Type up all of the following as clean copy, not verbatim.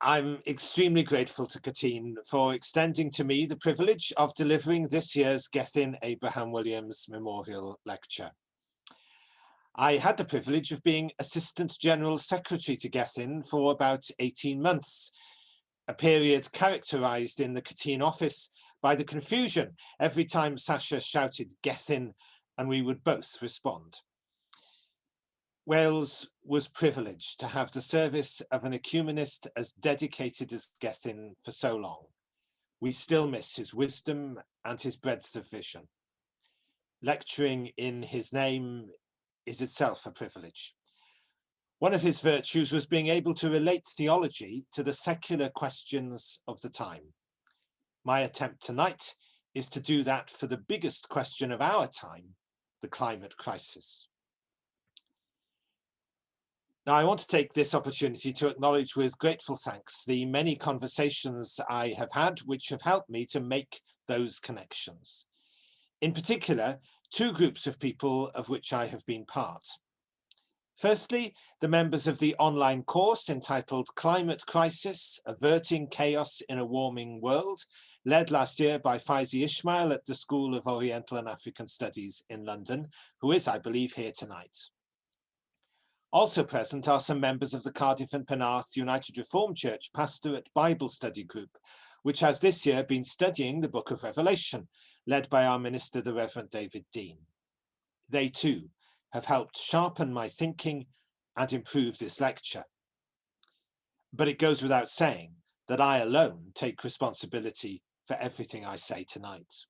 I'm extremely grateful to Gethin for extending to me the privilege of delivering this year's Gethin Abraham Williams Memorial Lecture. I had the privilege of being Assistant General Secretary to Gethin for about 18 months, a period characterised in the Gethin office by the confusion every time Sasha shouted Gethin and we would both respond. Wales was privileged to have the service of an ecumenist as dedicated as Gethin for so long. We still miss his wisdom and his breadth of vision. Lecturing in his name is itself a privilege. One of his virtues was being able to relate theology to the secular questions of the time. My attempt tonight is to do that for the biggest question of our time, the climate crisis. Now, I want to take this opportunity to acknowledge with grateful thanks the many conversations I have had which have helped me to make those connections. In particular, two groups of people of which I have been part. Firstly, the members of the online course entitled Climate Crisis, Averting Chaos in a Warming World, led last year by Faizi Ismail at the School of Oriental and African Studies in London, who is, I believe, here tonight. Also present are some members of the Cardiff and Penarth United Reformed Church Pastorate Bible Study Group, which has this year been studying the Book of Revelation, led by our minister, the Revd David Dean. They too have helped sharpen my thinking and improve this lecture. But it goes without saying that I alone take responsibility for everything I say tonight.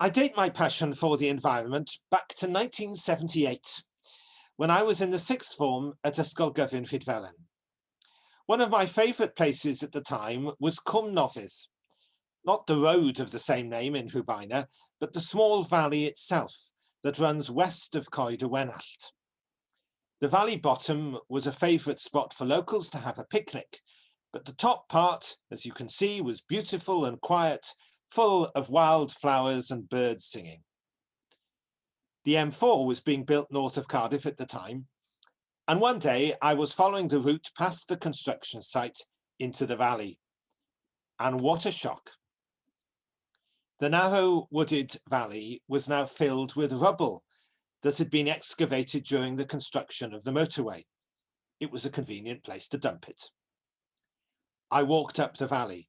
I date my passion for the environment back to 1978, when I was in the sixth form at Ysgol Gethin Rhys. One of my favourite places at the time was Cwm Nofydd, not the road of the same name in Rhubaina, but the small valley itself that runs west of Coed y Wenallt. The valley bottom was a favourite spot for locals to have a picnic, but the top part, as you can see, was beautiful and quiet, full of wildflowers and birds singing. The M4 was being built north of Cardiff at the time, and one day I was following the route past the construction site into the valley. And what a shock. The narrow wooded valley was now filled with rubble that had been excavated during the construction of the motorway. It was a convenient place to dump it. I walked up the valley,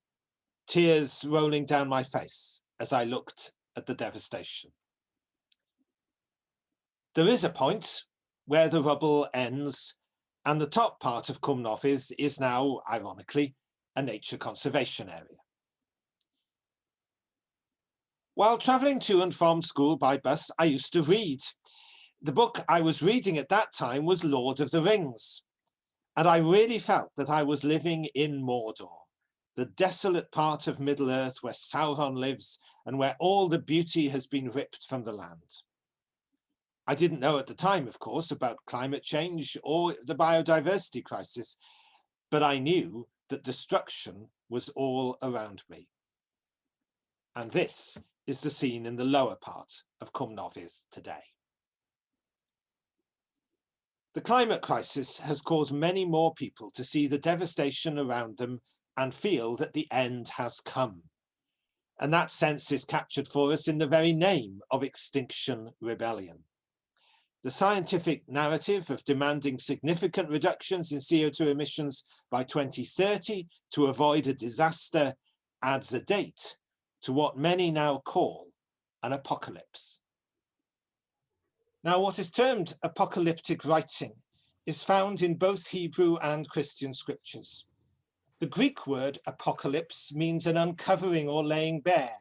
tears rolling down my face as I looked at the devastation. There is a point where the rubble ends, and the top part of Cwm Nofydd is now, ironically, a nature conservation area. While travelling to and from school by bus, I used to read. The book I was reading at that time was Lord of the Rings, and I really felt that I was living in Mordor, the desolate part of Middle-earth where Sauron lives and where all the beauty has been ripped from the land. I didn't know at the time, of course, about climate change or the biodiversity crisis, but I knew that destruction was all around me. And this is the scene in the lower part of Cwm Nofydd today. The climate crisis has caused many more people to see the devastation around them and feel that the end has come. And that sense is captured for us in the very name of Extinction Rebellion. The scientific narrative of demanding significant reductions in CO2 emissions by 2030 to avoid a disaster adds a date to what many now call an apocalypse. Now, what is termed apocalyptic writing is found in both Hebrew and Christian scriptures. The Greek word apocalypse means an uncovering or laying bare,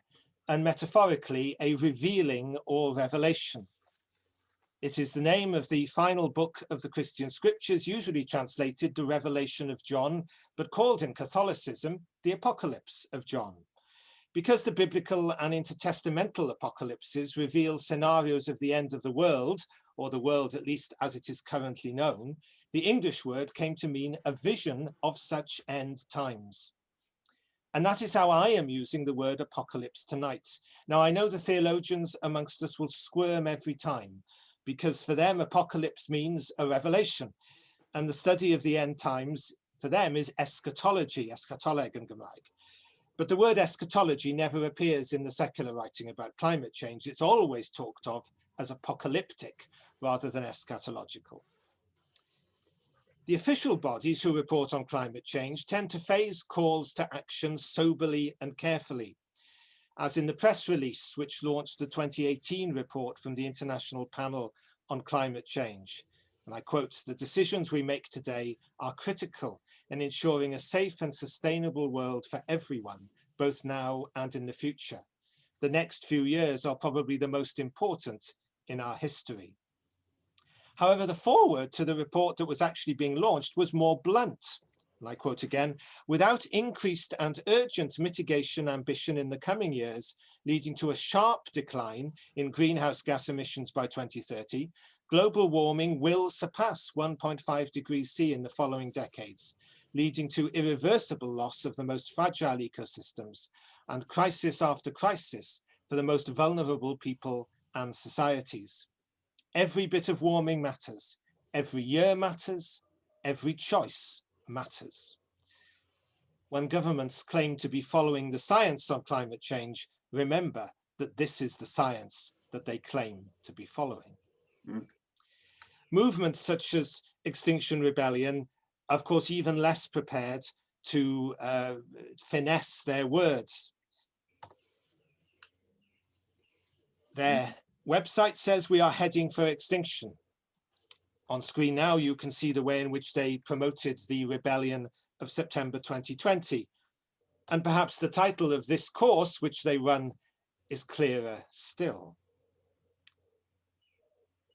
and metaphorically a revealing or revelation. It is the name of the final book of the Christian scriptures, usually translated the Revelation of John, but called in Catholicism the Apocalypse of John. Because the biblical and intertestamental apocalypses reveal scenarios of the end of the world, or the world at least as it is currently known, the English word came to mean a vision of such end times. And that is how I am using the word apocalypse tonight. Now, I know the theologians amongst us will squirm every time, because for them apocalypse means a revelation. and the study of the end times for them is eschatology, eschatoleg in Gymraeg. But the word eschatology never appears in the secular writing about climate change. It's always talked of as apocalyptic rather than eschatological. The official bodies who report on climate change tend to phase calls to action soberly and carefully, as in the press release which launched the 2018 report from the International Panel on Climate Change. And I quote, "The decisions we make today are critical in ensuring a safe and sustainable world for everyone, both now and in the future. The next few years are probably the most important in our history." However, the foreword to the report that was actually being launched was more blunt. And I quote again, "Without increased and urgent mitigation ambition in the coming years, leading to a sharp decline in greenhouse gas emissions by 2030, global warming will surpass 1.5 degrees C in the following decades, leading to irreversible loss of the most fragile ecosystems and crisis after crisis for the most vulnerable people and societies. Every bit of warming matters, every year matters, every choice matters." When governments claim to be following the science on climate change, remember that this is the science that they claim to be following. Movements such as Extinction Rebellion, of course, even less prepared to finesse their words. Their website says we are heading for extinction. On screen now, you can see the way in which they promoted the rebellion of September 2020. And perhaps the title of this course, which they run, is clearer still.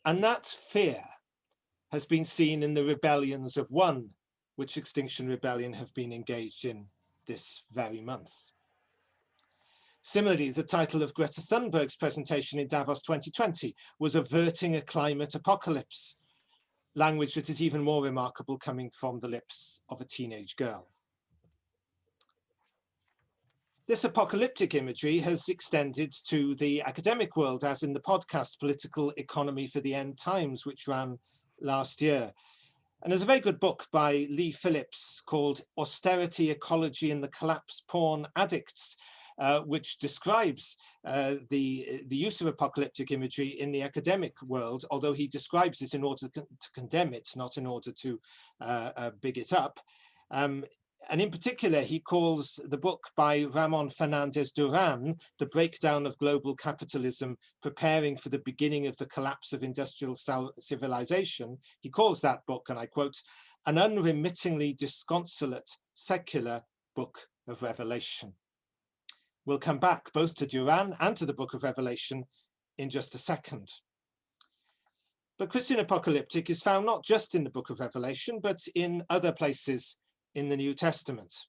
And that fear has been seen in the rebellions of one, which Extinction Rebellion have been engaged in this very month. Similarly, the title of Greta Thunberg's presentation in Davos 2020 was "Averting a Climate Apocalypse," language that is even more remarkable coming from the lips of a teenage girl. This apocalyptic imagery has extended to the academic world, as in the podcast Political Economy for the End Times, which ran last year. And there's a very good book by Lee Phillips called "Austerity, Ecology and the Collapse Porn Addicts," which describes the use of apocalyptic imagery in the academic world, although he describes it in order to condemn it, not in order to big it up. And in particular, he calls the book by Ramon Fernandez Duran, "The Breakdown of Global Capitalism, Preparing for the Beginning of the Collapse of Industrial Civilization." He calls that book, and I quote, "an unremittingly disconsolate secular book of Revelation." We'll come back both to Duran and to the book of Revelation in just a second. But Christian apocalyptic is found not just in the book of Revelation, but in other places in the New Testament.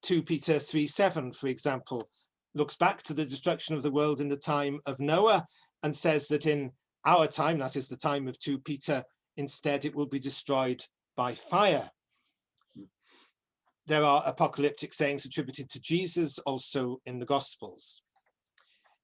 2 Peter 3:7, for example, looks back to the destruction of the world in the time of Noah and says that in our time, that is the time of 2 Peter, instead it will be destroyed by fire. There are apocalyptic sayings attributed to Jesus also in the Gospels.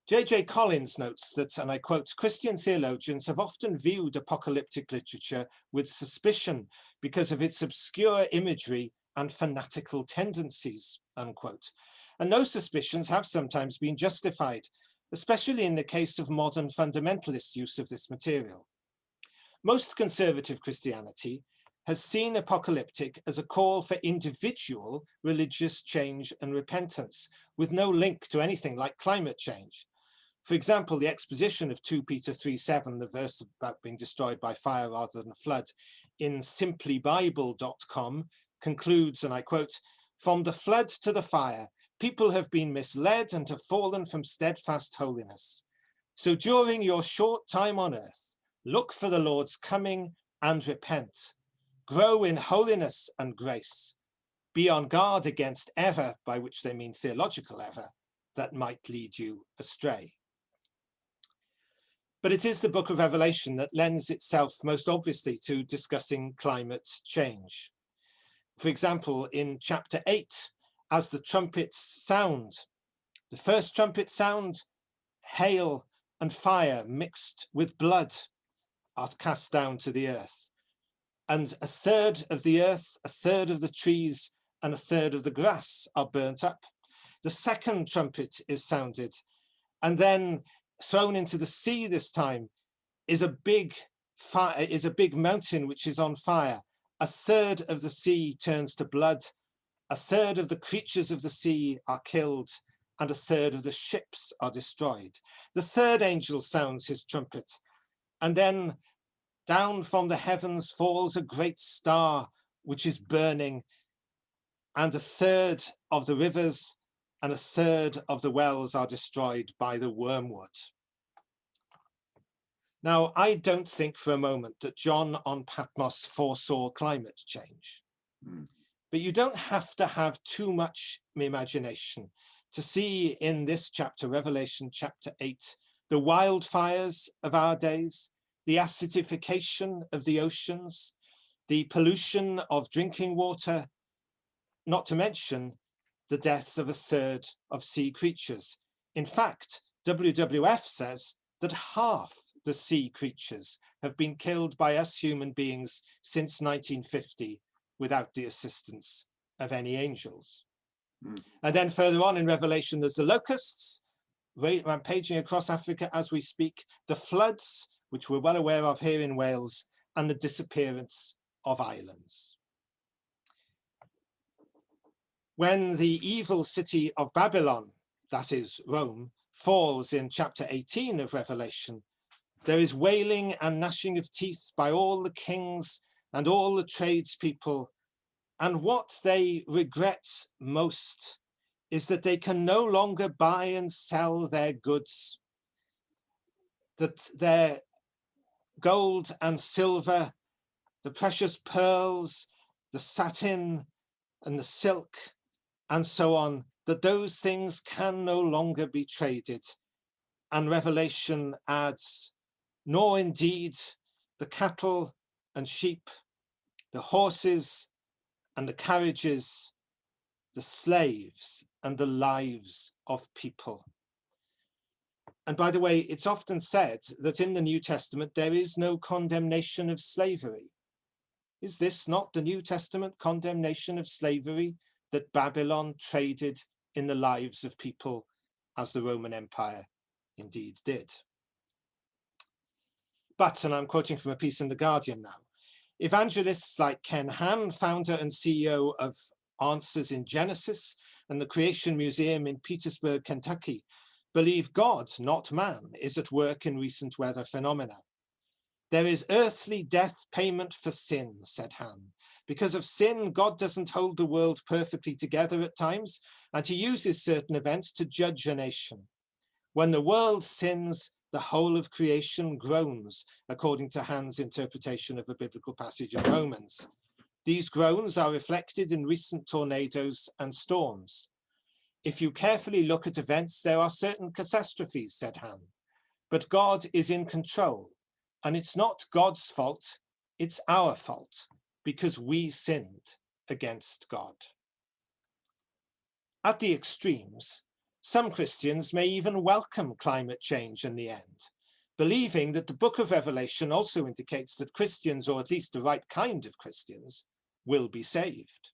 J.J. Collins notes that, and I quote, "Christian theologians have often viewed apocalyptic literature with suspicion because of its obscure imagery and fanatical tendencies," unquote. And those suspicions have sometimes been justified, especially in the case of modern fundamentalist use of this material. Most conservative Christianity has seen apocalyptic as a call for individual religious change and repentance, with no link to anything like climate change. For example, the exposition of 2 Peter 3:7, the verse about being destroyed by fire rather than flood, in simplybible.com concludes, and I quote, "From the flood to the fire, people have been misled and have fallen from steadfast holiness. So during your short time on earth, look for the Lord's coming and repent. Grow in holiness and grace. Be on guard against error," by which they mean theological error, "that might lead you astray." But it is the book of Revelation that lends itself most obviously to discussing climate change. For example, in chapter 8, as the trumpets sound, the first trumpet sound, hail and fire mixed with blood are cast down to the earth. and a third of the earth, a third of the trees, and a third of the grass are burnt up. The second trumpet is sounded, and then thrown into the sea this time is a big fire, is a big mountain which is on fire. A third of the sea turns to blood, a third of the creatures of the sea are killed, and a third of the ships are destroyed. The third angel sounds his trumpet, and then down from the heavens falls a great star which is burning, and a third of the rivers and a third of the wells are destroyed by the wormwood. Now, I don't think for a moment that John on Patmos foresaw climate change, but you don't have to have too much imagination to see in this chapter, Revelation chapter 8, the wildfires of our days, the acidification of the oceans, the pollution of drinking water, not to mention the death of a third of sea creatures. In fact, WWF says that half the sea creatures have been killed by us human beings since 1950 without the assistance of any angels. And then further on in Revelation, there's the locusts rampaging across Africa as we speak, the floods, which we're well aware of here in Wales, and the disappearance of islands. When the evil city of Babylon, that is Rome, falls in chapter 18 of Revelation, there is wailing and gnashing of teeth by all the kings and all the tradespeople. And what they regret most is that they can no longer buy and sell their goods, that their gold and silver, the precious pearls, the satin and the silk, and so on, that those things can no longer be traded. And Revelation adds, nor indeed the cattle and sheep, the horses and the carriages, the slaves and the lives of people. And by the way, it's often said that in the New Testament, there is no condemnation of slavery. Is this not the New Testament condemnation of slavery that Babylon traded in the lives of people as the Roman Empire indeed did? But, and I'm quoting from a piece in The Guardian now, evangelists like Ken Ham, founder and CEO of Answers in Genesis and the Creation Museum in Petersburg, Kentucky, believe God, not man, is at work in recent weather phenomena. There is earthly death payment for sin, said Ham. Because of sin, God doesn't hold the world perfectly together at times, and he uses certain events to judge a nation. When the world sins, the whole of creation groans, according to Ham's interpretation of a biblical passage in Romans. These groans are reflected in recent tornadoes and storms. If you carefully look at events, there are certain catastrophes, said Ham. But God is in control, and it's not God's fault, it's our fault, because we sinned against God. At the extremes, some Christians may even welcome climate change in the end, believing that the book of Revelation also indicates that Christians, or at least the right kind of Christians, will be saved.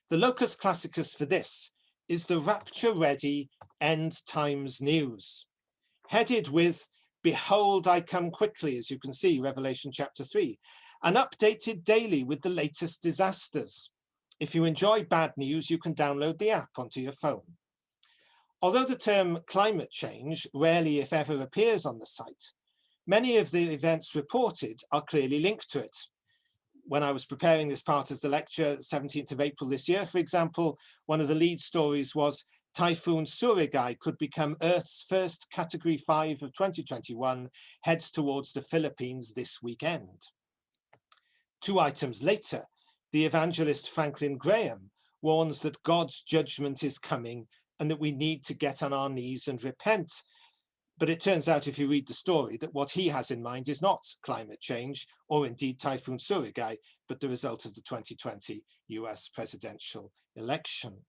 The locus classicus for this is the rapture-ready end times news, headed with, "Behold, I come quickly," as you can see, Revelation chapter 3, and updated daily with the latest disasters. If you enjoy bad news, you can download the app onto your phone. Although the term climate change rarely, if ever, appears on the site, many of the events reported are clearly linked to it. When I was preparing this part of the lecture, 17th of April this year, for example, one of the lead stories was Typhoon Surigai could become Earth's first Category 5 of 2021, heads towards the Philippines this weekend. 2 items later, the evangelist Franklin Graham warns that God's judgment is coming and that we need to get on our knees and repent. But it turns out, if you read the story, that what he has in mind is not climate change or indeed Typhoon Surigai, but the result of the 2020 US presidential election.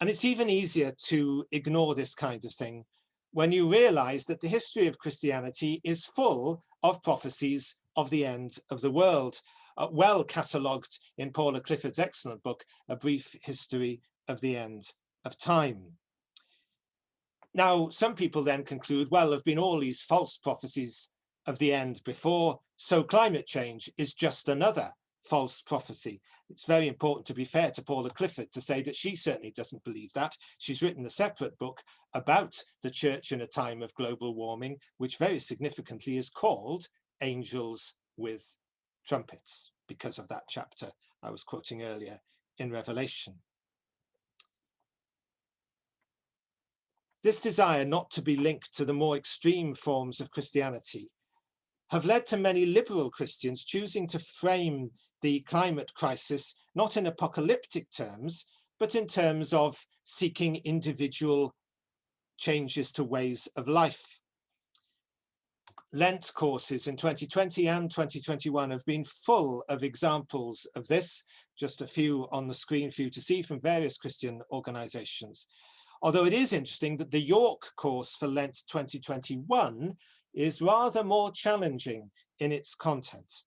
And it's even easier to ignore this kind of thing when you realize that the history of Christianity is full of prophecies of the end of the world, well catalogued in Paula Clifford's excellent book, A Brief History of the End of Time. Now, some people then conclude, well, there have been all these false prophecies of the end before, so climate change is just another false prophecy. It's very important to be fair to Paula Clifford to say that she certainly doesn't believe that. She's written a separate book about the church in a time of global warming, which very significantly is called Angels with Trumpets, because of that chapter I was quoting earlier in Revelation. This desire not to be linked to the more extreme forms of Christianity have led to many liberal Christians choosing to frame the climate crisis not in apocalyptic terms, but in terms of seeking individual changes to ways of life. Lent courses in 2020 and 2021 have been full of examples of this, just a few on the screen for you to see from various Christian organizations. Although it is interesting that the York course for Lent 2021 is rather more challenging in its content.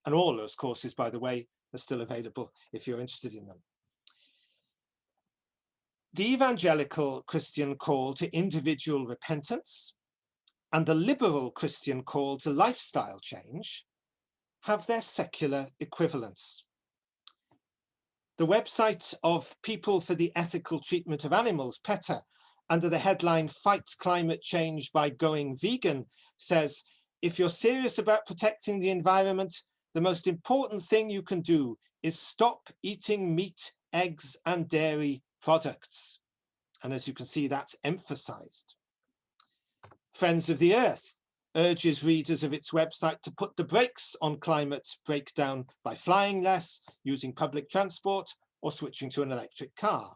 And all those courses, by the way, are still available if you're interested in them. The evangelical Christian call to individual repentance and the liberal Christian call to lifestyle change have their secular equivalents. The website of People for the Ethical Treatment of Animals, PETA, under the headline Fight Climate Change by Going Vegan, says, if you're serious about protecting the environment, the most important thing you can do is stop eating meat, eggs, and dairy products. And as you can see, that's emphasized. Friends of the Earth urges readers of its website to put the brakes on climate breakdown by flying less, using public transport, or switching to an electric car.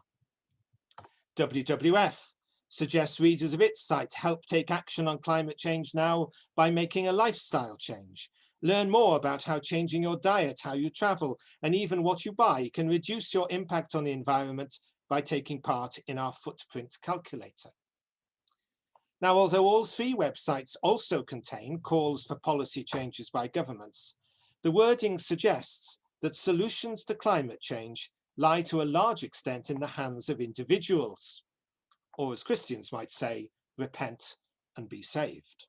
WWF suggests readers of its site help take action on climate change now by making a lifestyle change. Learn more about how changing your diet, how you travel, and even what you buy can reduce your impact on the environment by taking part in our footprint calculator. Now, although all three websites also contain calls for policy changes by governments, the wording suggests that solutions to climate change lie to a large extent in the hands of individuals, or as Christians might say, repent and be saved.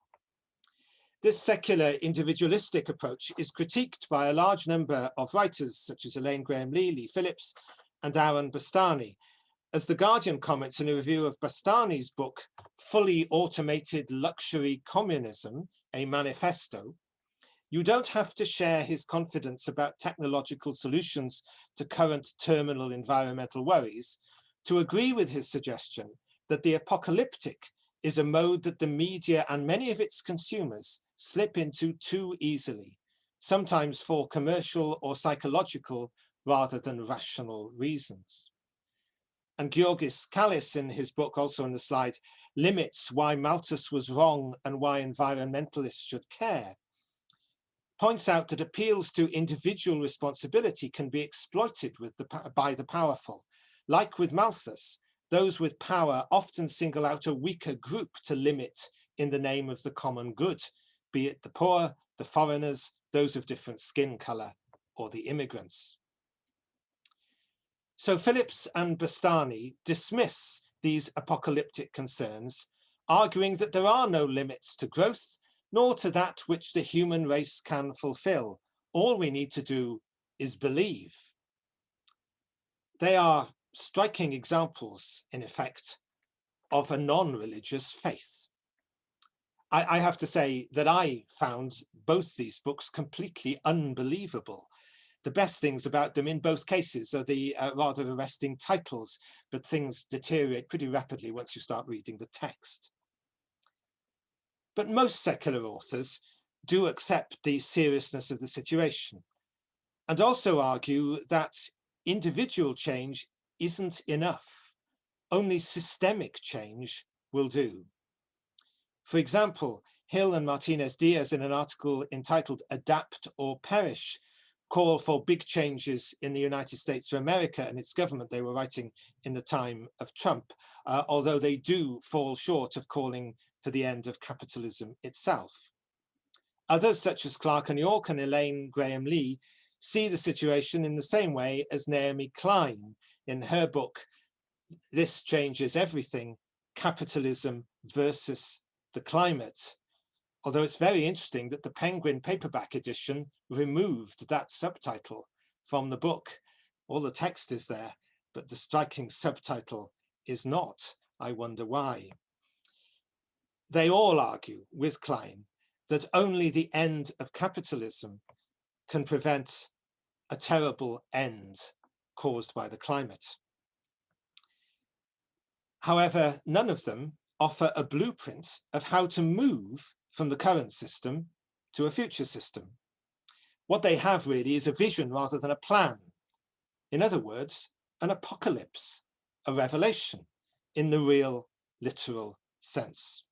This secular individualistic approach is critiqued by a large number of writers such as Elaine Graham-Lee, Lee Phillips, and Aaron Bastani. As The Guardian comments in a review of Bastani's book, Fully Automated Luxury Communism, a Manifesto, you don't have to share his confidence about technological solutions to current terminal environmental worries to agree with his suggestion that the apocalyptic is a mode that the media and many of its consumers slip into too easily, sometimes for commercial or psychological rather than rational reasons. And Georgis Kallis, in his book, also on the slide, limits why Malthus was wrong and why environmentalists should care, points out that appeals to individual responsibility can be exploited by the powerful. Like with Malthus, those with power often single out a weaker group to limit in the name of the common good, be it the poor, the foreigners, those of different skin color, or the immigrants. So Phillips and Bastani dismiss these apocalyptic concerns, arguing that there are no limits to growth, nor to that which the human race can fulfill. All we need to do is believe. They are striking examples, in effect, of a non-religious faith. I have to say that I found both these books completely unbelievable. The best things about them in both cases are the rather arresting titles, but things deteriorate pretty rapidly once you start reading the text. But most secular authors do accept the seriousness of the situation and also argue that individual change isn't enough. Only systemic change will do. For example, Hill and Martinez-Diaz, in an article entitled Adapt or Perish, call for big changes in the United States of America and its government. They were writing in the time of Trump, although they do fall short of calling for the end of capitalism itself. Others, such as Clark and York and Elaine Graham-Lee, see the situation in the same way as Naomi Klein in her book, This Changes Everything, Capitalism versus the Climate. Although it's very interesting that the Penguin paperback edition removed that subtitle from the book. All the text is there, but the striking subtitle is not. I wonder why. They all argue with Klein that only the end of capitalism can prevent a terrible end caused by the climate. However, none of them offer a blueprint of how to move from the current system to a future system. What they have really is a vision rather than a plan. In other words, an apocalypse, a revelation in the real, literal sense.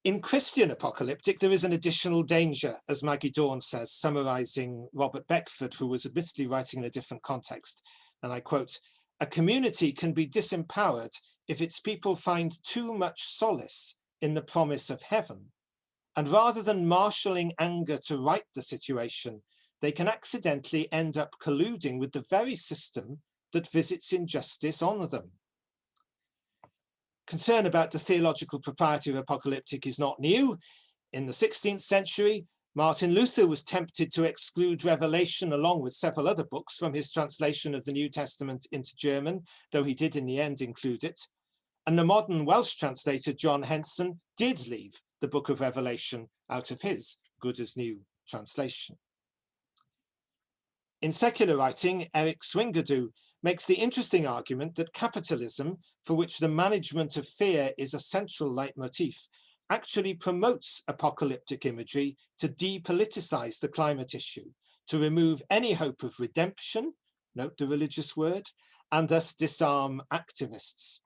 In Christian apocalyptic, there is an additional danger, as Maggie Dawn says, summarizing Robert Beckford, who was admittedly writing in a different context. And I quote, "A community can be disempowered if its people find too much solace in the promise of heaven. And rather than marshalling anger to right the situation, they can accidentally end up colluding with the very system that visits injustice on them." Concern about the theological propriety of apocalyptic is not new. In the 16th century, Martin Luther was tempted to exclude Revelation along with several other books from his translation of the New Testament into German, though he did in the end include it. And the modern Welsh translator John Henson did leave the book of Revelation out of his good as new translation. In secular writing, Eric Swingadoo makes the interesting argument that capitalism, for which the management of fear is a central leitmotif, actually promotes apocalyptic imagery to depoliticize the climate issue, to remove any hope of redemption, note the religious word, and thus disarm activists.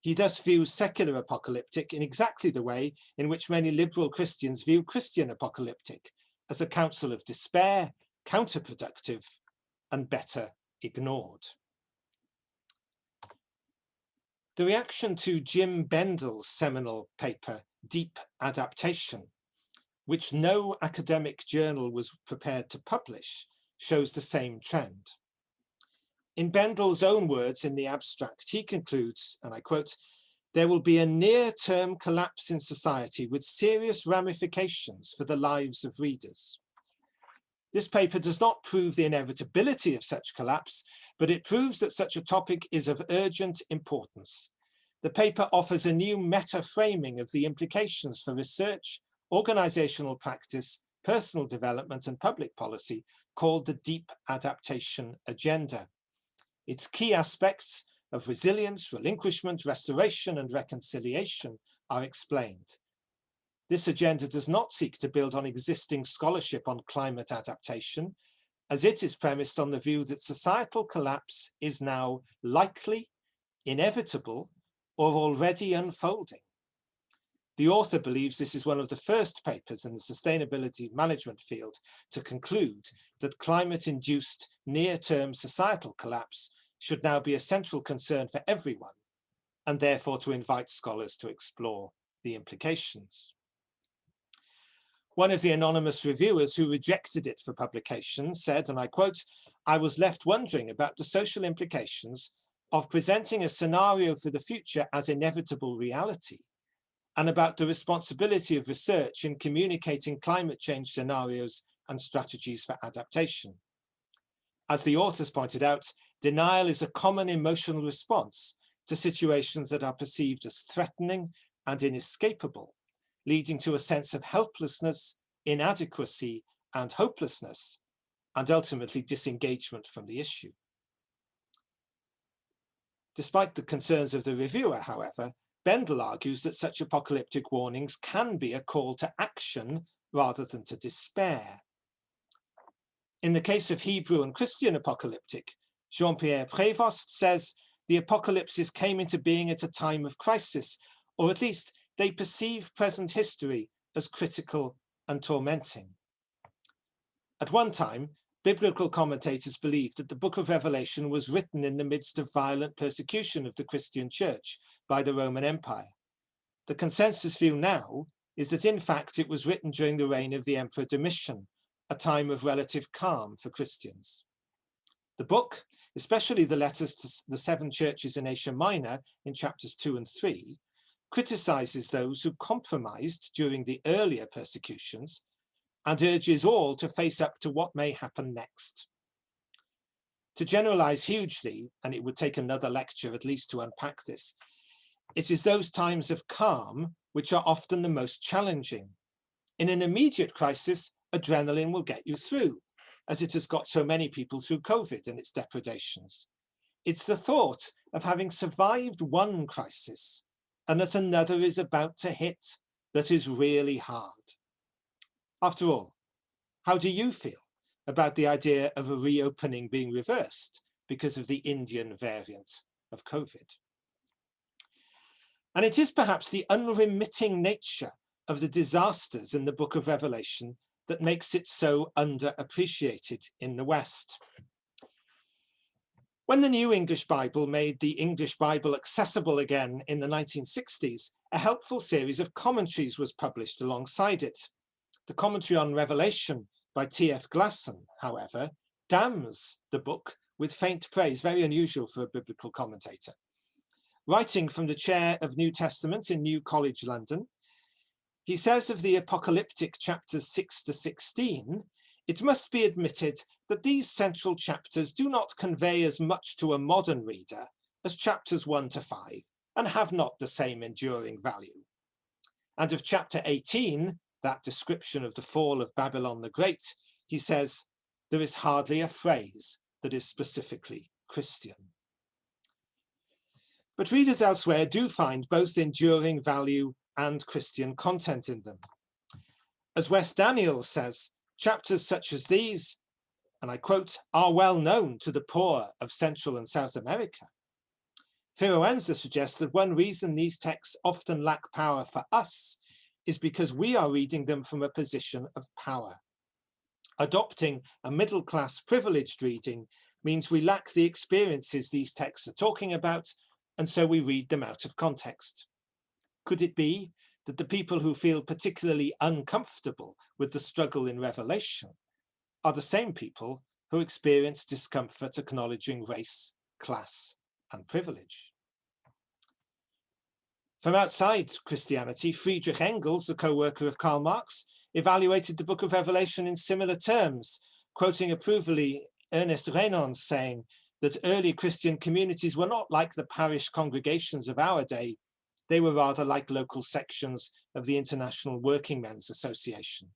He thus views secular apocalyptic in exactly the way in which many liberal Christians view Christian apocalyptic, as a counsel of despair, counterproductive, and better ignored. The reaction to Jim Bendel's seminal paper, Deep Adaptation, which no academic journal was prepared to publish, shows the same trend. In Bendel's own words in the abstract, he concludes, and I quote, "There will be a near-term collapse in society with serious ramifications for the lives of readers." This paper does not prove the inevitability of such collapse, but it proves that such a topic is of urgent importance. The paper offers a new meta-framing of the implications for research, organizational practice, personal development, and public policy called the Deep Adaptation Agenda. Its key aspects of resilience, relinquishment, restoration, and reconciliation are explained. This agenda does not seek to build on existing scholarship on climate adaptation, as it is premised on the view that societal collapse is now likely, inevitable, or already unfolding. The author believes this is one of the first papers in the sustainability management field to conclude that climate-induced near-term societal collapse should now be a central concern for everyone, and therefore to invite scholars to explore the implications. One of the anonymous reviewers who rejected it for publication said, and I quote, "I was left wondering about the social implications of presenting a scenario for the future as inevitable reality, and about the responsibility of research in communicating climate change scenarios and strategies for adaptation. As the authors pointed out, denial is a common emotional response to situations that are perceived as threatening and inescapable, leading to a sense of helplessness, inadequacy, and hopelessness, and ultimately disengagement from the issue." Despite the concerns of the reviewer, however, Bendel argues that such apocalyptic warnings can be a call to action rather than to despair. In the case of Hebrew and Christian apocalyptic, Jean-Pierre Prévost says the apocalypses came into being at a time of crisis, or at least they perceive present history as critical and tormenting. At one time, biblical commentators believed that the book of Revelation was written in the midst of violent persecution of the Christian church by the Roman Empire. The consensus view now is that in fact it was written during the reign of the Emperor Domitian, a time of relative calm for Christians. The book, especially the letters to the 7 churches in Asia Minor in chapters 2 and 3, criticizes those who compromised during the earlier persecutions and urges all to face up to what may happen next. To generalize hugely, and it would take another lecture at least to unpack this, it is those times of calm which are often the most challenging. In an immediate crisis, adrenaline will get you through, as it has got so many people through COVID and its depredations. It's the thought of having survived one crisis and that another is about to hit that is really hard. After all, how do you feel about the idea of a reopening being reversed because of the Indian variant of COVID? And it is perhaps the unremitting nature of the disasters in the book of Revelation that makes it so underappreciated in the West. When the New English Bible made the English Bible accessible again in the 1960s, a helpful series of commentaries was published alongside it. The commentary on Revelation by T.F. Glasson, however, damns the book with faint praise, very unusual for a biblical commentator. Writing from the chair of New Testament in New College, London, he says of the apocalyptic chapters 6 to 16, it must be admitted that these central chapters do not convey as much to a modern reader as chapters 1 to 5 and have not the same enduring value. And of chapter 18, that description of the fall of Babylon the Great, he says, there is hardly a phrase that is specifically Christian. But readers elsewhere do find both enduring value and Christian content in them. As Wes Daniels says, chapters such as these, and I quote, are well known to the poor of Central and South America. Fiorenza suggests that one reason these texts often lack power for us is because we are reading them from a position of power. Adopting a middle-class privileged reading means we lack the experiences these texts are talking about, and so we read them out of context. Could it be that the people who feel particularly uncomfortable with the struggle in Revelation are the same people who experience discomfort acknowledging race, class, and privilege? From outside Christianity, Friedrich Engels, a co-worker of Karl Marx, evaluated the book of Revelation in similar terms, quoting approvingly Ernest Renan's saying that early Christian communities were not like the parish congregations of our day, they were rather like local sections of the International Working Men's Association.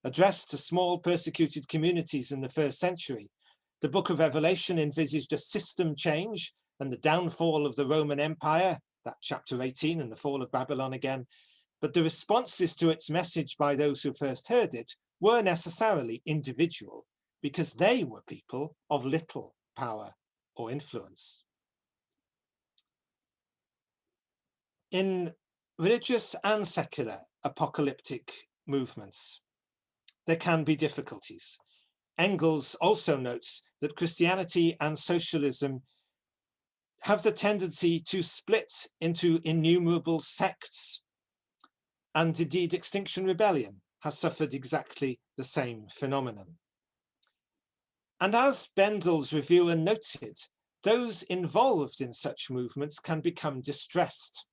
Addressed to small persecuted communities in the first century, the book of Revelation envisaged a system change and the downfall of the Roman Empire, that chapter 18 and the fall of Babylon again, but the responses to its message by those who first heard it were necessarily individual because they were people of little power or influence. In religious and secular apocalyptic movements, there can be difficulties. Engels also notes that Christianity and socialism have the tendency to split into innumerable sects, and indeed Extinction Rebellion has suffered exactly the same phenomenon. And as Bendel's reviewer noted, those involved in such movements can become distressed.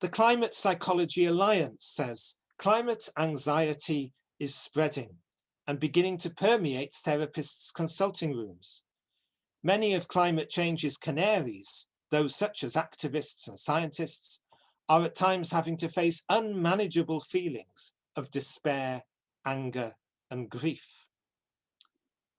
The Climate Psychology Alliance says climate anxiety is spreading and beginning to permeate therapists' consulting rooms. Many of climate change's canaries, those such as activists and scientists, are at times having to face unmanageable feelings of despair, anger, and grief.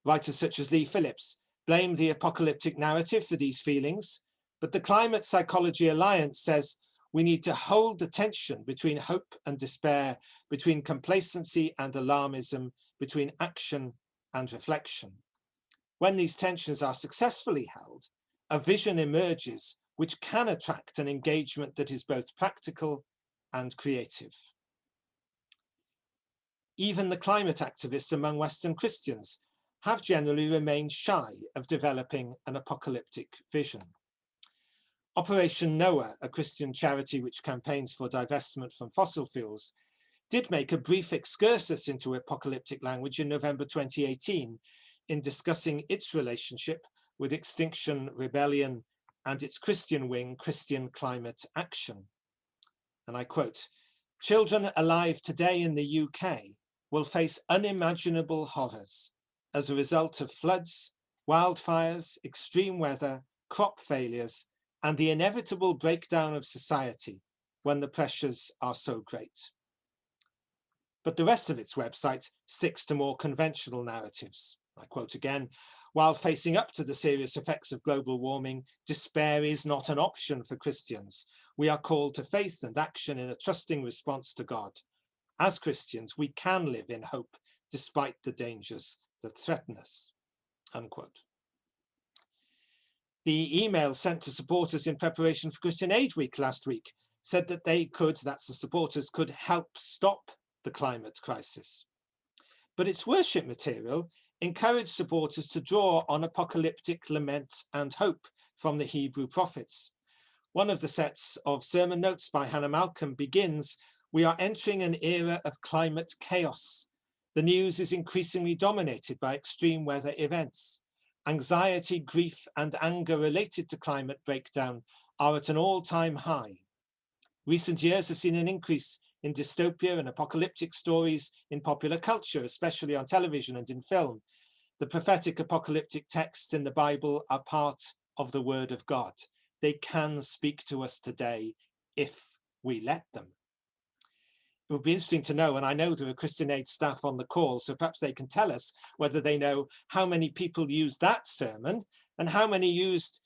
Writers such as Lee Phillips blame the apocalyptic narrative for these feelings, but the Climate Psychology Alliance says we need to hold the tension between hope and despair, between complacency and alarmism, between action and reflection. When these tensions are successfully held, a vision emerges which can attract an engagement that is both practical and creative. Even the climate activists among Western Christians have generally remained shy of developing an apocalyptic vision. Operation Noah, a Christian charity which campaigns for divestment from fossil fuels, did make a brief excursus into apocalyptic language in November 2018 in discussing its relationship with Extinction Rebellion and its Christian wing, Christian Climate Action. And I quote, "Children alive today in the UK will face unimaginable horrors as a result of floods, wildfires, extreme weather, crop failures, and the inevitable breakdown of society when the pressures are so great." But the rest of its website sticks to more conventional narratives. I quote again, "While facing up to the serious effects of global warming, despair is not an option for Christians. We are called to faith and action in a trusting response to God. As Christians, we can live in hope despite the dangers that threaten us." Unquote. The email sent to supporters in preparation for Christian Aid Week last week said that they could, that's the supporters, could help stop the climate crisis. But its worship material encouraged supporters to draw on apocalyptic lament and hope from the Hebrew prophets. One of the sets of sermon notes by Hannah Malcolm begins, "We are entering an era of climate chaos. The news is increasingly dominated by extreme weather events. Anxiety, grief, and anger related to climate breakdown are at an all-time high. Recent years have seen an increase in dystopia and apocalyptic stories in popular culture, especially on television and in film. The prophetic apocalyptic texts in the Bible are part of the Word of God. They can speak to us today if we let them." It would be interesting to know, and I know there are Christian Aid staff on the call, so perhaps they can tell us whether they know how many people used that sermon and how many used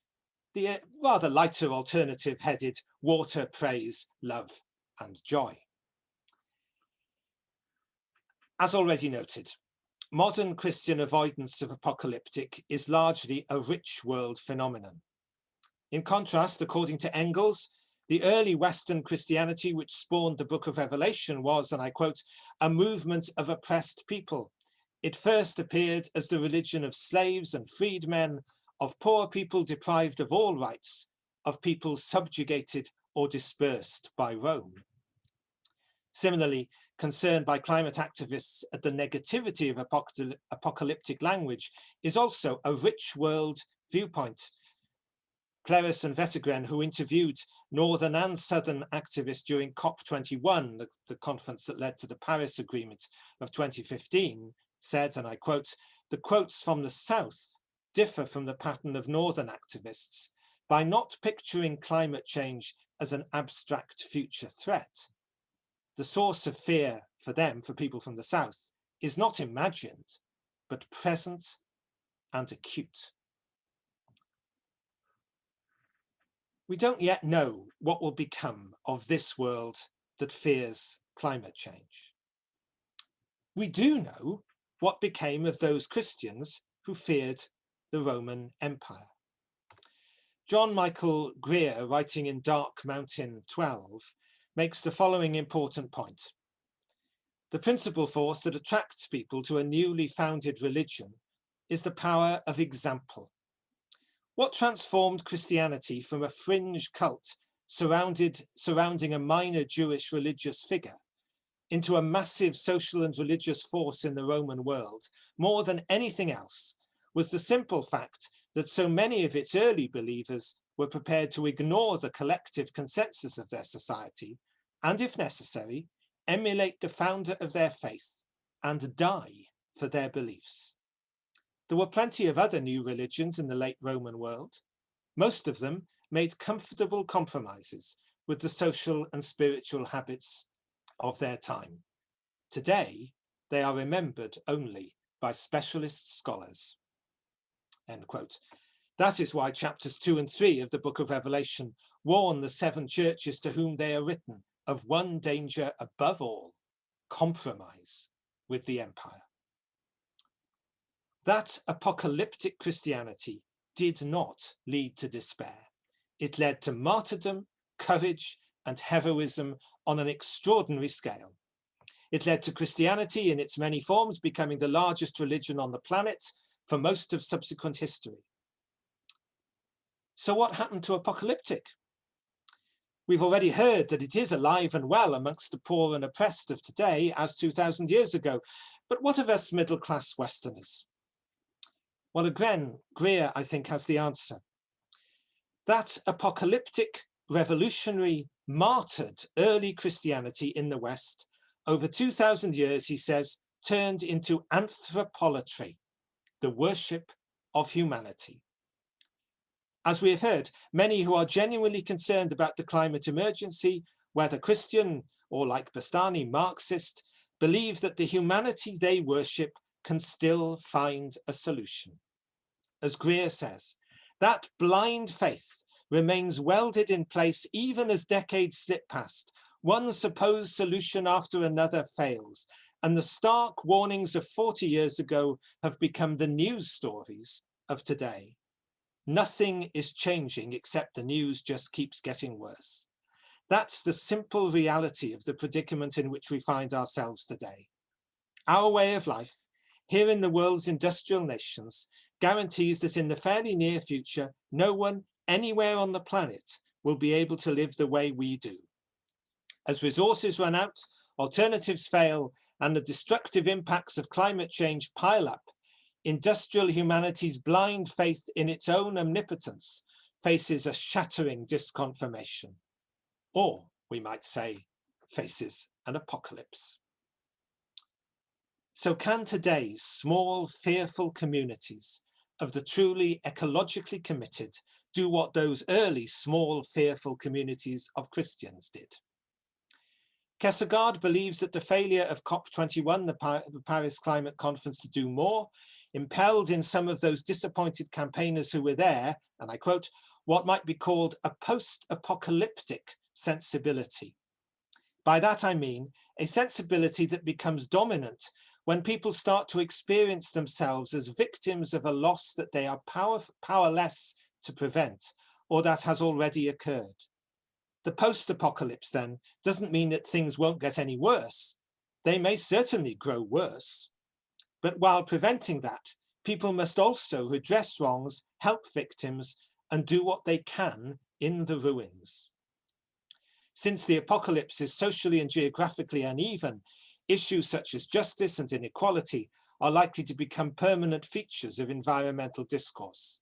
the rather lighter alternative headed "Water, Praise, Love and Joy." As already noted, modern Christian avoidance of apocalyptic is largely a rich world phenomenon. In contrast, according to Engels, the early Western Christianity which spawned the book of Revelation was, and I quote, "a movement of oppressed people. It first appeared as the religion of slaves and freedmen, of poor people deprived of all rights, of people subjugated or dispersed by Rome." Similarly, concern by climate activists at the negativity of apocalyptic language is also a rich world viewpoint. Clarice and Vettegren, who interviewed Northern and Southern activists during COP21, the conference that led to the Paris Agreement of 2015, said, and I quote, "The quotes from the South differ from the pattern of Northern activists by not picturing climate change as an abstract future threat. The source of fear for them, for people from the South, is not imagined, but present and acute." We don't yet know what will become of this world that fears climate change. We do know what became of those Christians who feared the Roman Empire. John Michael Greer, writing in Dark Mountain 12, makes the following important point. The principal force that attracts people to a newly founded religion is the power of example. What transformed Christianity from a fringe cult surrounding a minor Jewish religious figure into a massive social and religious force in the Roman world, more than anything else, was the simple fact that so many of its early believers were prepared to ignore the collective consensus of their society and, if necessary, emulate the founder of their faith and die for their beliefs. There were plenty of other new religions in the late Roman world. Most of them made comfortable compromises with the social and spiritual habits of their time. Today, they are remembered only by specialist scholars." End quote. That is why chapters 2 and 3 of the book of Revelation warn the 7 churches to whom they are written of one danger above all: compromise with the empire. That apocalyptic Christianity did not lead to despair. It led to martyrdom, courage, and heroism on an extraordinary scale. It led to Christianity in its many forms becoming the largest religion on the planet for most of subsequent history. So what happened to apocalyptic? We've already heard that it is alive and well amongst the poor and oppressed of today as 2,000 years ago. But what of us middle-class Westerners? Well, again, Greer, I think, has the answer. That apocalyptic, revolutionary, martyred early Christianity in the West, over 2,000 years, he says, turned into anthropolatry, the worship of humanity. As we have heard, many who are genuinely concerned about the climate emergency, whether Christian or, like Bastani, Marxist, believe that the humanity they worship can still find a solution. As Greer says, that blind faith remains welded in place even as decades slip past. One supposed solution after another fails, and the stark warnings of 40 years ago have become the news stories of today. Nothing is changing except the news just keeps getting worse. That's the simple reality of the predicament in which we find ourselves today. Our way of life, here in the world's industrial nations, guarantees that in the fairly near future, no one anywhere on the planet will be able to live the way we do. As resources run out, alternatives fail, and the destructive impacts of climate change pile up, industrial humanity's blind faith in its own omnipotence faces a shattering disconfirmation, or we might say, faces an apocalypse. So can today's small, fearful communities of the truly ecologically committed do what those early, small, fearful communities of Christians did? Kierkegaard believes that the failure of COP21, the Paris Climate Conference, to do more, impelled in some of those disappointed campaigners who were there, and I quote, what might be called a post-apocalyptic sensibility. By that I mean a sensibility that becomes dominant when people start to experience themselves as victims of a loss that they are powerless to prevent, or that has already occurred. The post-apocalypse then doesn't mean that things won't get any worse. They may certainly grow worse. But while preventing that, people must also redress wrongs, help victims, and do what they can in the ruins. Since the apocalypse is socially and geographically uneven, issues such as justice and inequality are likely to become permanent features of environmental discourse.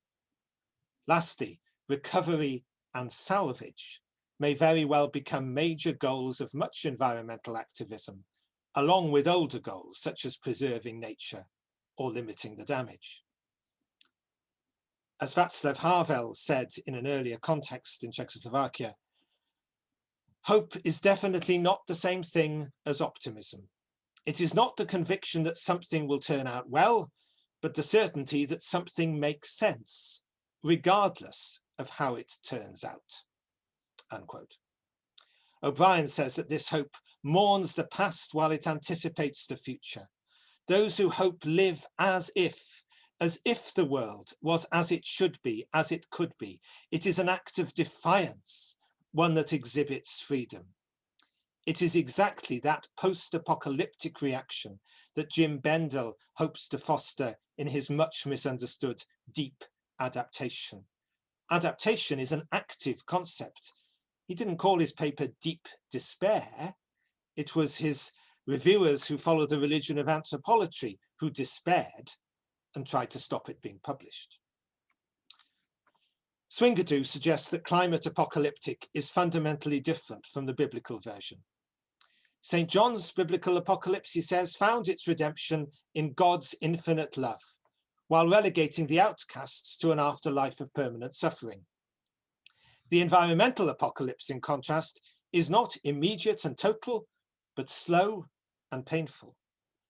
Lastly, recovery and salvage may very well become major goals of much environmental activism, along with older goals such as preserving nature or limiting the damage. As Václav Havel said in an earlier context in Czechoslovakia, hope is definitely not the same thing as optimism. It is not the conviction that something will turn out well, but the certainty that something makes sense, regardless of how it turns out, unquote. O'Brien says that this hope mourns the past while it anticipates the future. Those who hope live as if the world was as it should be, as it could be. It is an act of defiance, one that exhibits freedom. It is exactly that post-apocalyptic reaction that Jim Bendel hopes to foster in his much misunderstood deep adaptation. Adaptation is an active concept. He didn't call his paper Deep Despair. It was his reviewers who followed the religion of anthropolatry who despaired and tried to stop it being published. Swingadoo suggests that climate apocalyptic is fundamentally different from the biblical version. St. John's biblical apocalypse, he says, found its redemption in God's infinite love, while relegating the outcasts to an afterlife of permanent suffering. The environmental apocalypse, in contrast, is not immediate and total, but slow and painful.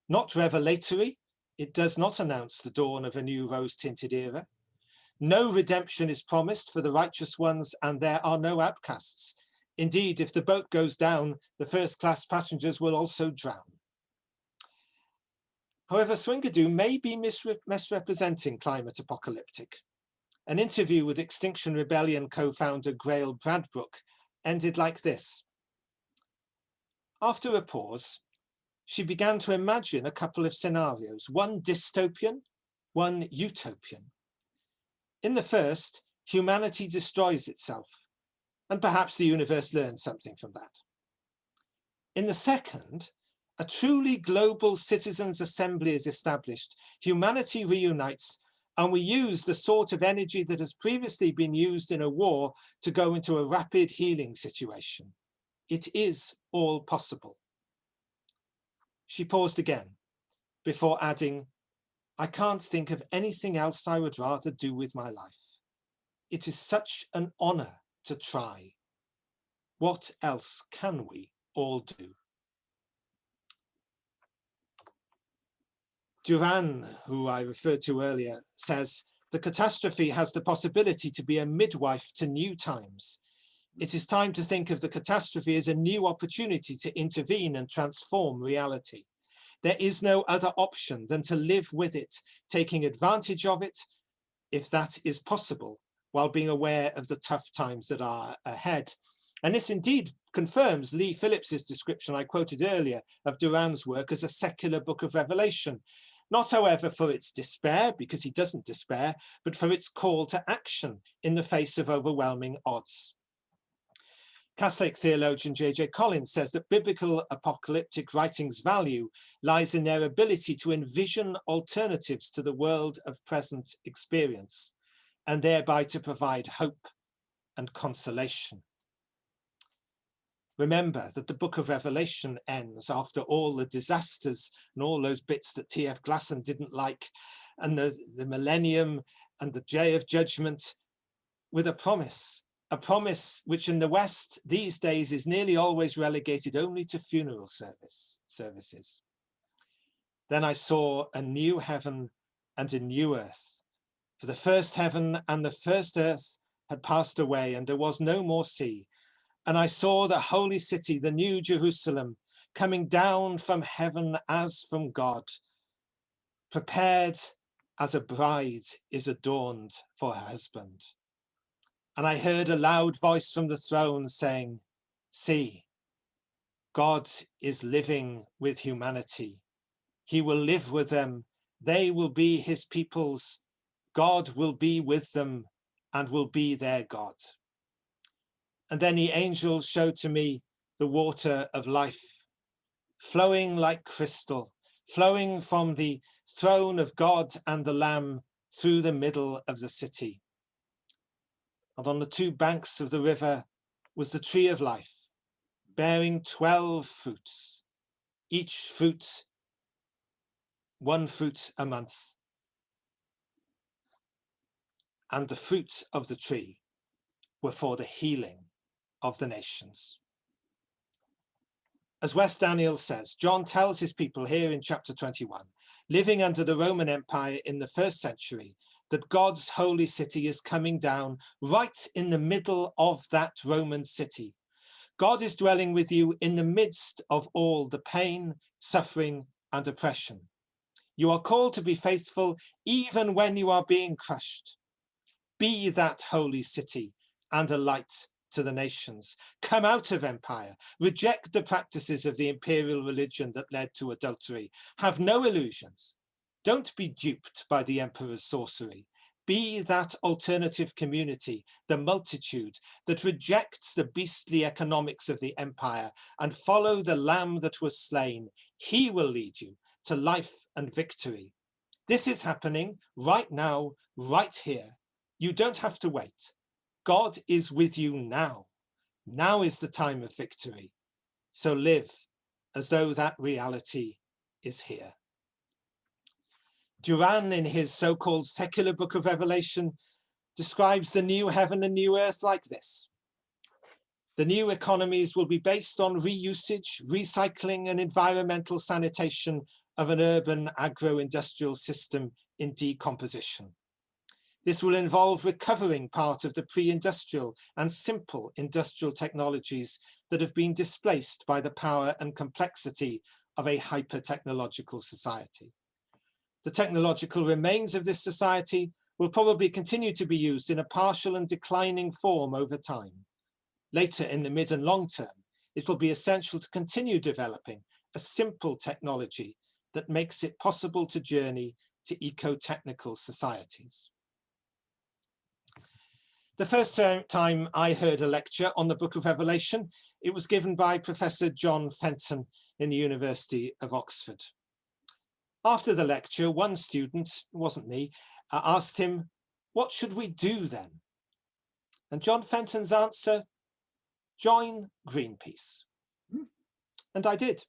Not revelatory, it does not announce the dawn of a new rose-tinted era. No redemption is promised for the righteous ones, and there are no outcasts. Indeed, if the boat goes down, the first-class passengers will also drown. However, Swingadoo may be misrepresenting climate apocalyptic. An interview with Extinction Rebellion co-founder Grail Bradbrook ended like this. After a pause, she began to imagine a couple of scenarios, one dystopian, one utopian. In the first, humanity destroys itself. and perhaps the universe learns something from that. In the second, a truly global citizens' assembly is established, humanity reunites, and we use the sort of energy that has previously been used in a war to go into a rapid healing situation. It is all possible. She paused again before adding, I can't think of anything else I would rather do with my life. It is such an honor to try. What else can we all do? Duran, who I referred to earlier, says, the catastrophe has the possibility to be a midwife to new times. It is time to think of the catastrophe as a new opportunity to intervene and transform reality. There is no other option than to live with it, taking advantage of it, if that is possible, while being aware of the tough times that are ahead. And this indeed confirms Lee Phillips's description I quoted earlier of Duran's work as a secular book of Revelation. Not, however, for its despair, because he doesn't despair, but for its call to action in the face of overwhelming odds. Catholic theologian J.J. Collins says that biblical apocalyptic writings' value lies in their ability to envision alternatives to the world of present experience, and thereby to provide hope and consolation. Remember that the book of Revelation ends after all the disasters and all those bits that T.F. Glasson didn't like, and the millennium and the day of judgment, with a promise which in the West these days is nearly always relegated only to funeral services. Then I saw a new heaven and a new earth, for the first heaven and the first earth had passed away, and there was no more sea. And I saw the holy city, the new Jerusalem, coming down from heaven as from God, prepared as a bride is adorned for her husband. And I heard a loud voice from the throne saying, see, God is living with humanity. He will live with them. They will be his peoples. God will be with them and will be their God. And then the angel showed to me the water of life, flowing like crystal, flowing from the throne of God and the Lamb through the middle of the city. And on the two banks of the river was the tree of life, bearing 12 fruits, each fruit 1 fruit a month. And the fruit of the tree were for the healing of the nations. As Wes Daniel says, John tells his people here in chapter 21, living under the Roman Empire in the 1st century, that God's holy city is coming down right in the middle of that Roman city. God is dwelling with you in the midst of all the pain, suffering, and oppression. You are called to be faithful even when you are being crushed. Be that holy city and a light to the nations. Come out of empire. Reject the practices of the imperial religion that led to adultery. Have no illusions. Don't be duped by the emperor's sorcery. Be that alternative community, the multitude that rejects the beastly economics of the empire and follow the Lamb that was slain. He will lead you to life and victory. This is happening right now, right here. You don't have to wait. God is with you now. Now is the time of victory. So live as though that reality is here. Duran, in his so-called secular book of Revelation, describes the new heaven and new earth like this. The new economies will be based on reusage, recycling, and environmental sanitation of an urban agro-industrial system in decomposition. This will involve recovering part of the pre-industrial and simple industrial technologies that have been displaced by the power and complexity of a hyper-technological society. The technological remains of this society will probably continue to be used in a partial and declining form over time. Later in the mid and long term, it will be essential to continue developing a simple technology that makes it possible to journey to eco-technical societies. The first time I heard a lecture on the Book of Revelation, it was given by Professor John Fenton in the University of Oxford. After the lecture, one student, it wasn't me, asked him, "What should we do then?" And John Fenton's answer, "Join Greenpeace." And I did.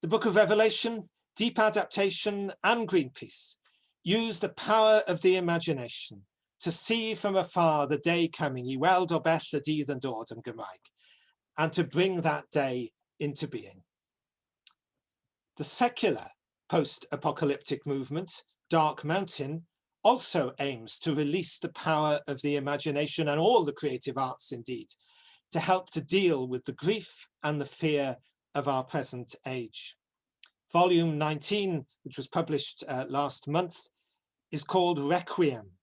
The Book of Revelation, Deep Adaptation and Greenpeace use the power of the imagination to see from afar the day coming, I weld o bell y dydd yn dod yn Gymraeg, and to bring that day into being. The secular post-apocalyptic movement, Dark Mountain, also aims to release the power of the imagination and all the creative arts indeed, to help to deal with the grief and the fear of our present age. Volume 19, which was published last month, is called Requiem.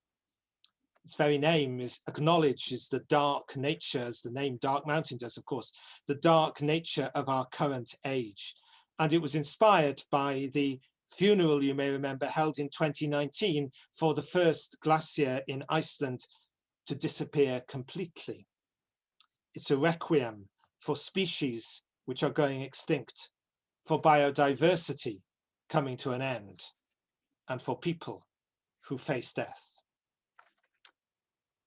Its very name acknowledges the dark nature, as the name Dark Mountain does, of course, the dark nature of our current age. And it was inspired by the funeral, you may remember, held in 2019 for the first glacier in Iceland to disappear completely. It's a requiem for species which are going extinct, for biodiversity coming to an end, and for people who face death.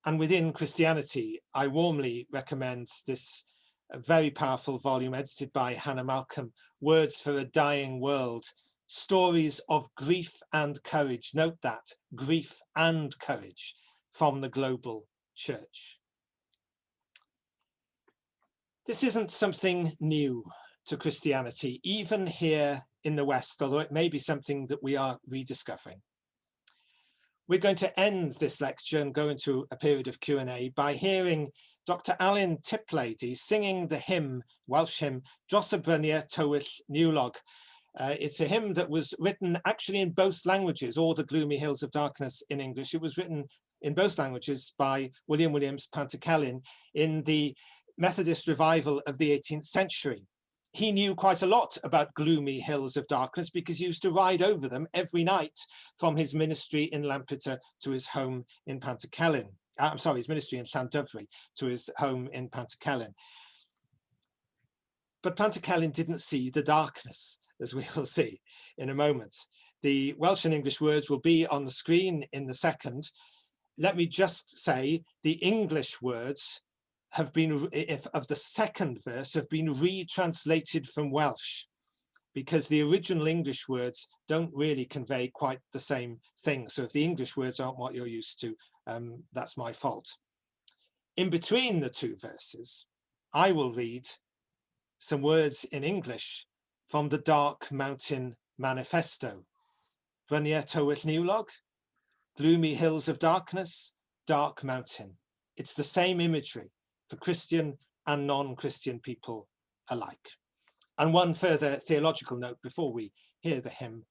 And within Christianity, I warmly recommend this very powerful volume edited by Hannah Malcolm, Words for a Dying World, Stories of Grief and Courage. Note that, grief and courage from the global church. This isn't something new to Christianity, even here in the West, although it may be something that we are rediscovering. We're going to end this lecture and go into a period of Q&A by hearing Dr. Alan Tiplady singing the hymn, Welsh hymn, Dros y Bryniau Tywyll Niwlog. It's a hymn that was written actually in both languages, or the Gloomy Hills of Darkness in English. It was written in both languages by William Williams Lecture in the Methodist revival of the 18th century. He knew quite a lot about gloomy hills of darkness because he used to ride over them every night from his ministry in Lampeter to his home in Pantycelyn. His ministry in Llandyfri to his home in Pantycelyn. But Pantycelyn didn't see the darkness, as we will see in a moment. The Welsh and English words will be on the screen in the second. Let me just say the English words have been, of the second verse, have been retranslated from Welsh because the original English words don't really convey quite the same thing. So if the English words aren't what you're used to, that's my fault. In between the two verses, I will read some words in English from the Dark Mountain Manifesto. Bryniau Tywyll Niwlog, gloomy hills of darkness, dark mountain. It's the same imagery for Christian and non-Christian people alike. And one further theological note before we hear the hymn.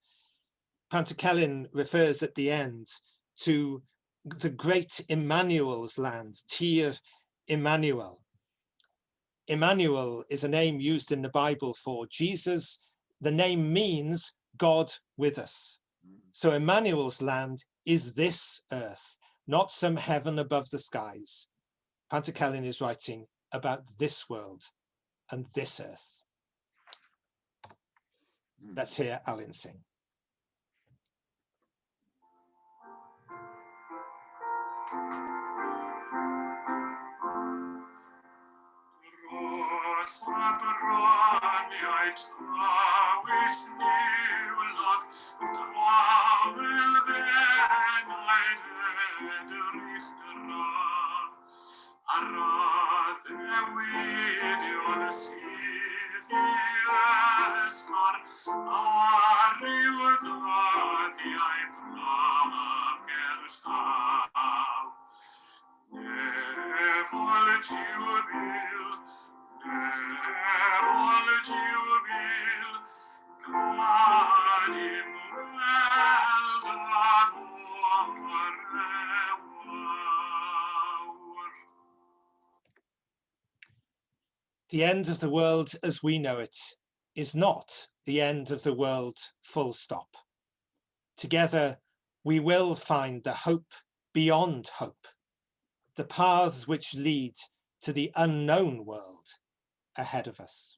Pantycelyn refers at the end to the great Emmanuel's land, Tir Emmanuel. Emmanuel is a name used in the Bible for Jesus. The name means God with us. So Emmanuel's land is this earth, not some heaven above the skies. Pantycelyn is writing about this world and this earth. Let's hear Alan sing. Dros y Bryniau Tywyll Niwlog, Dawel Fennaid Edrys Dra, Arad Newidion sydd I esgor, a ryw ddyddiau brager llaw. Nefol jiwbil, glad in weld ag o'r rewawr. The end of the world as we know it is not the end of the world, full stop. Together, we will find the hope beyond hope the paths which lead to the unknown world ahead of us.